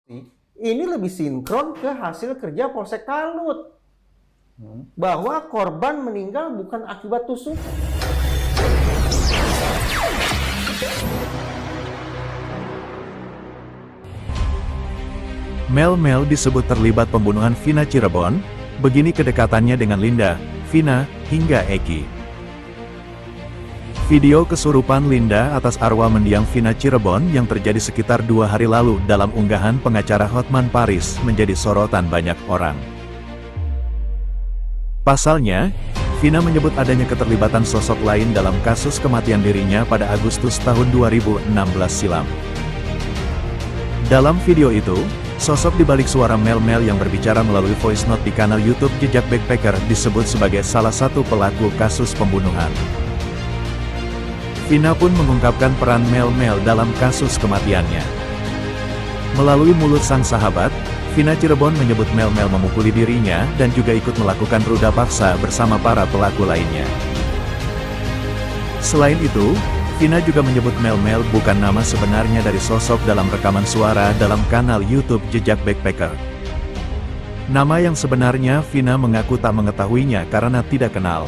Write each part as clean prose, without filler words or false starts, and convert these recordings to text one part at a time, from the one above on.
Ini lebih sinkron ke hasil kerja Polsek Talut bahwa korban meninggal bukan akibat tusukan. Mel disebut terlibat pembunuhan Vina Cirebon, begini kedekatannya dengan Linda, Vina, hingga Eki. Video kesurupan Linda atas arwah mendiang Vina Cirebon yang terjadi sekitar 2 hari lalu dalam unggahan pengacara Hotman Paris menjadi sorotan banyak orang. Pasalnya, Vina menyebut adanya keterlibatan sosok lain dalam kasus kematian dirinya pada Agustus tahun 2016 silam. Dalam video itu, sosok di balik suara Mel yang berbicara melalui voice note di kanal YouTube Jejak Backpacker disebut sebagai salah satu pelaku kasus pembunuhan. Vina pun mengungkapkan peran Mel dalam kasus kematiannya. Melalui mulut sang sahabat, Vina Cirebon menyebut Mel memukuli dirinya dan juga ikut melakukan ruda paksa bersama para pelaku lainnya. Selain itu, Vina juga menyebut Mel bukan nama sebenarnya dari sosok dalam rekaman suara dalam kanal YouTube Jejak Backpacker. Nama yang sebenarnya Vina mengaku tak mengetahuinya karena tidak kenal.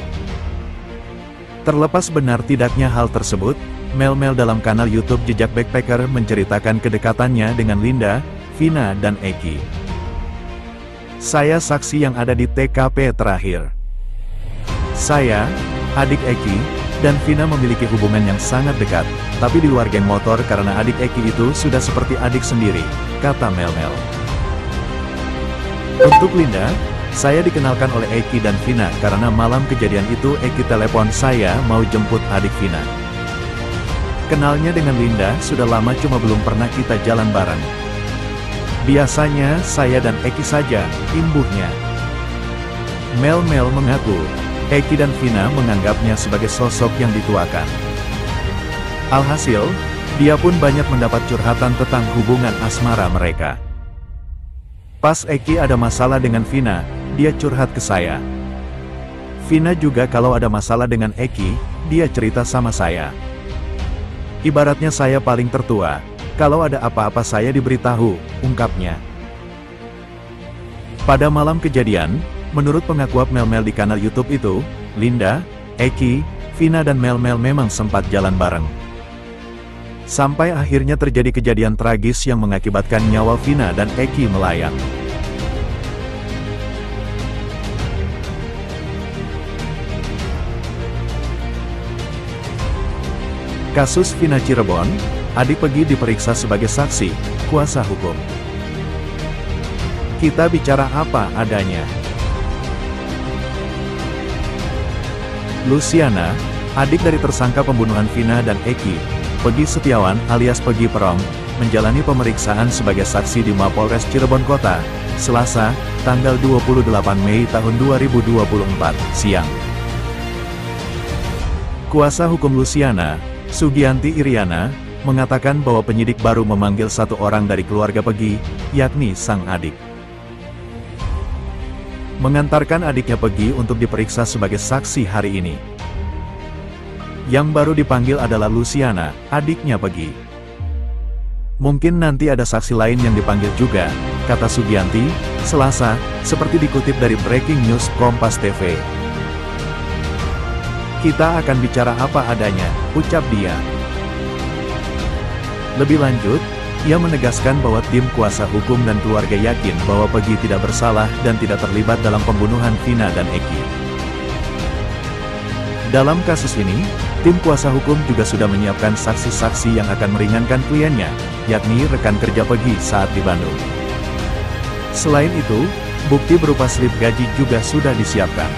Terlepas benar tidaknya hal tersebut, Mel dalam kanal YouTube Jejak Backpacker menceritakan kedekatannya dengan Linda, Vina dan Eki. Saya saksi yang ada di TKP terakhir. Saya, adik Eki, dan Vina memiliki hubungan yang sangat dekat, tapi di luar geng motor karena adik Eki itu sudah seperti adik sendiri, kata Mel. Untuk Linda, saya dikenalkan oleh Eki dan Vina karena malam kejadian itu Eki telepon saya mau jemput adik Vina. Kenalnya dengan Linda sudah lama cuma belum pernah kita jalan bareng. Biasanya saya dan Eki saja, imbuhnya. Mel mengaku, Eki dan Vina menganggapnya sebagai sosok yang dituakan. Alhasil, dia pun banyak mendapat curhatan tentang hubungan asmara mereka. Pas Eki ada masalah dengan Vina, dia curhat ke saya. Vina juga kalau ada masalah dengan Eki, dia cerita sama saya. Ibaratnya saya paling tertua, kalau ada apa-apa saya diberitahu, ungkapnya. Pada malam kejadian, menurut pengakuan Mel di kanal YouTube itu, Linda, Eki, Vina dan Mel memang sempat jalan bareng. Sampai akhirnya terjadi kejadian tragis yang mengakibatkan nyawa Vina dan Eki melayang. Kasus Vina Cirebon, adik Pegi diperiksa sebagai saksi, kuasa hukum. Kita bicara apa adanya. Luciana, adik dari tersangka pembunuhan Vina dan Eki, Pegi Setiawan alias Pegi Perong, menjalani pemeriksaan sebagai saksi di Mapolres Cirebon Kota, Selasa, tanggal 28 Mei tahun 2024, siang. Kuasa hukum Luciana, Sugianti Iriana, mengatakan bahwa penyidik baru memanggil satu orang dari keluarga Pegi, yakni sang adik. Mengantarkan adiknya Pegi untuk diperiksa sebagai saksi hari ini. Yang baru dipanggil adalah Luciana, adiknya Pegi. Mungkin nanti ada saksi lain yang dipanggil juga, kata Sugianti, Selasa, seperti dikutip dari Breaking News Kompas TV. Kita akan bicara apa adanya, ucap dia. Lebih lanjut, ia menegaskan bahwa tim kuasa hukum dan keluarga yakin bahwa Pegi tidak bersalah dan tidak terlibat dalam pembunuhan Vina dan Eki. Dalam kasus ini, tim kuasa hukum juga sudah menyiapkan saksi-saksi yang akan meringankan kliennya, yakni rekan kerja Pegi saat di Bandung. Selain itu, bukti berupa slip gaji juga sudah disiapkan.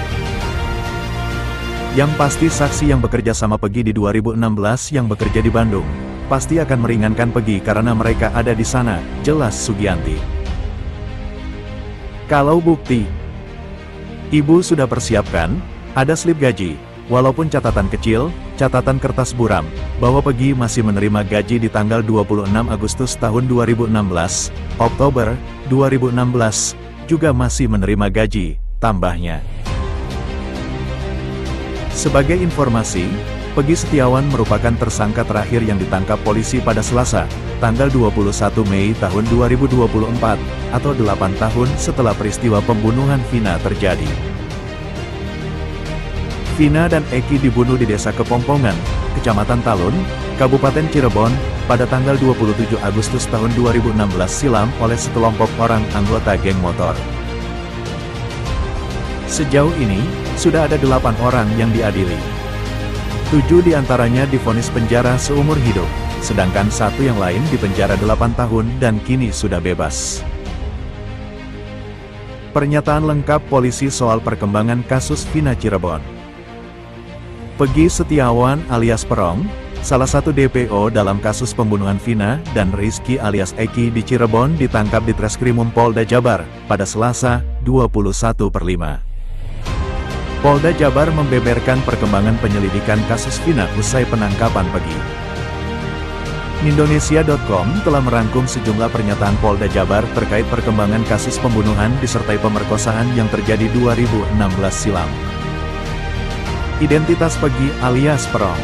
Yang pasti saksi yang bekerja sama Pegi di 2016 yang bekerja di Bandung, pasti akan meringankan Pegi karena mereka ada di sana, jelas Sugianti. Kalau bukti, Ibu sudah persiapkan, ada slip gaji, walaupun catatan kecil, catatan kertas buram, bahwa Pegi masih menerima gaji di tanggal 26 Agustus tahun 2016, Oktober 2016, juga masih menerima gaji, tambahnya. Sebagai informasi, Peggy Setiawan merupakan tersangka terakhir yang ditangkap polisi pada Selasa, tanggal 21 Mei tahun 2024, atau 8 tahun setelah peristiwa pembunuhan Vina terjadi. Vina dan Eki dibunuh di Desa Kepompongan, Kecamatan Talun, Kabupaten Cirebon, pada tanggal 27 Agustus tahun 2016 silam oleh sekelompok orang anggota geng motor. Sejauh ini, sudah ada 8 orang yang diadili. 7 diantaranya divonis penjara seumur hidup, sedangkan 1 yang lain dipenjara 8 tahun dan kini sudah bebas. Pernyataan lengkap polisi soal perkembangan kasus Vina Cirebon. Peggy Setiawan alias Perong, salah satu DPO dalam kasus pembunuhan Vina dan Rizky alias Eki di Cirebon ditangkap di Treskrimum Polda Jabar pada Selasa, 21/5. Polda Jabar membeberkan perkembangan penyelidikan kasus Vina usai penangkapan Peggy. Indonesia.com telah merangkum sejumlah pernyataan Polda Jabar terkait perkembangan kasus pembunuhan disertai pemerkosaan yang terjadi 2016 silam. Identitas Peggy alias Perong.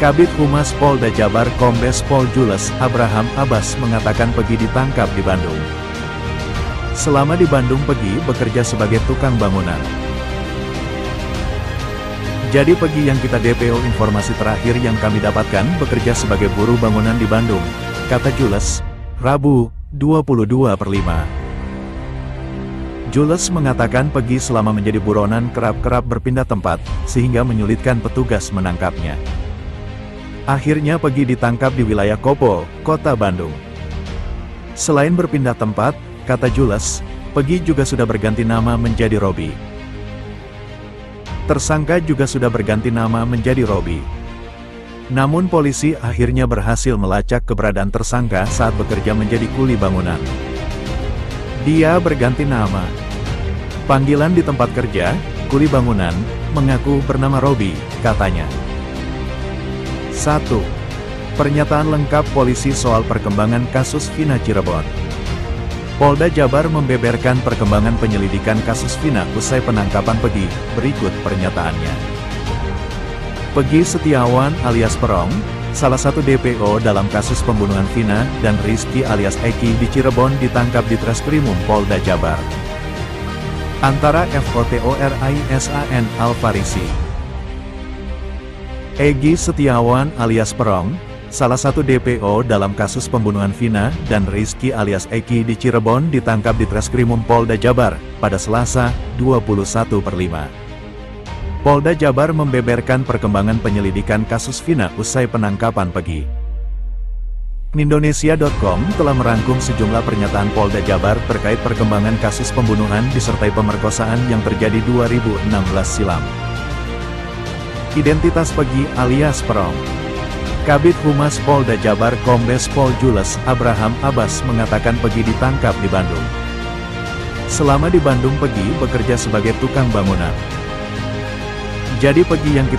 Kabid Humas Polda Jabar Kombes Pol Jules Abraham Abbas mengatakan Peggy ditangkap di Bandung. Selama di Bandung Peggy bekerja sebagai tukang bangunan. Jadi Peggy yang kita DPO informasi terakhir yang kami dapatkan bekerja sebagai buruh bangunan di Bandung, kata Jules, Rabu, 22/5. Jules mengatakan Peggy selama menjadi buronan kerap-kerap berpindah tempat, sehingga menyulitkan petugas menangkapnya. Akhirnya Peggy ditangkap di wilayah Kopo, Kota Bandung. Selain berpindah tempat, kata Jules, Peggy juga sudah berganti nama menjadi Robi. Tersangka juga sudah berganti nama menjadi Robi. Namun polisi akhirnya berhasil melacak keberadaan tersangka saat bekerja menjadi kuli bangunan. Dia berganti nama. Panggilan di tempat kerja, kuli bangunan, mengaku bernama Robi, katanya. 1. Pernyataan lengkap polisi soal perkembangan kasus Vina Cirebon. Polda Jabar membeberkan perkembangan penyelidikan kasus Vina usai penangkapan Peggy, berikut pernyataannya. Peggy Setiawan alias Perong, salah satu DPO dalam kasus pembunuhan Vina dan Rizky alias Eki di Cirebon ditangkap di Treskrimum Polda Jabar. Antara FOTORISAN Alfarisi. Egy Setiawan alias Perong, salah satu DPO dalam kasus pembunuhan Vina dan Rizky alias Eki di Cirebon ditangkap di Treskrimum Polda Jabar pada Selasa, 21/5. Polda Jabar membeberkan perkembangan penyelidikan kasus Vina usai penangkapan Peggy. Indonesia.com telah merangkum sejumlah pernyataan Polda Jabar terkait perkembangan kasus pembunuhan disertai pemerkosaan yang terjadi 2016 silam. Identitas Peggy alias Perong. Kabid Humas Polda Jabar Kombes Pol Jules Abraham Abbas mengatakan Peggy ditangkap di Bandung. Selama di Bandung Peggy bekerja sebagai tukang bangunan. Jadi Peggy yang kita